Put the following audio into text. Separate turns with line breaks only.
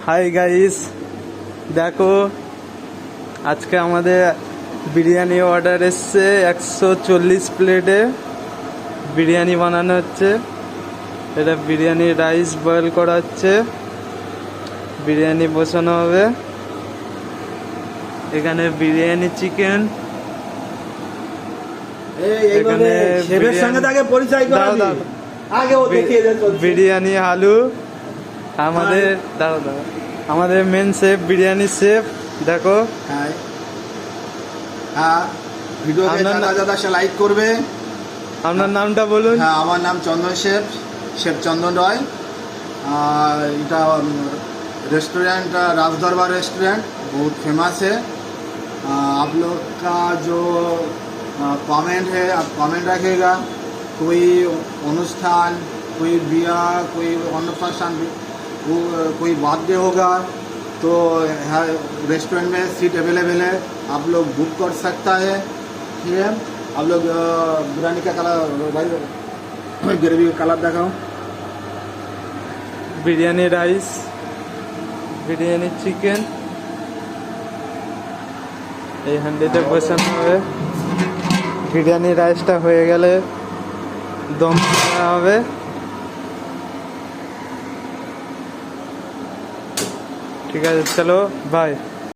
Hi guys, দেখো আজকে আমাদের বিরিয়ানি অর্ডার এসছে 140 প্লেটে বিরিয়ানি বানানো হচ্ছে। এটা বিরিয়ানি রাইস বয়েল করা হচ্ছে, বিরিয়ানি বসানো হবে। এখানে বিরিয়ানি চিকেন, এখানে বিরিয়ানি আলু। আমাদের মেন শেফ, বিরিয়ানি শেফ। দেখো
লাইক করবে।
আপনার নামটা বলুন।
হ্যাঁ, আমার नाम चंदन शेफ, शेफ चंदन रॉय। এটা रेस्टोरेंट राज दरबार रेस्टोरेंट बहुत फेमस है। आप लोग का जो कमेंट है आप कमेंट रखिएगा। कोई अनुष्ठान, कोई ब्याह, कोई अन्नप्राशन, कोई बर्थडे होगा तो रेस्टोरेंट में सीट अवेलेबल है, आप लोग बुक कर सकता है। ठीक है, आप लोग बिरयानी का कलर, ग्रेवी का कलर दिखाओ।
বিরিয়ানি রাইস, বিরিয়ানি চিকেন এই হান্ডিতে বসানো হবে। বিরিয়ানি রাইসটা হয়ে গেলে দম দেওয়া হবে। ঠিক আছে, চলো বাই।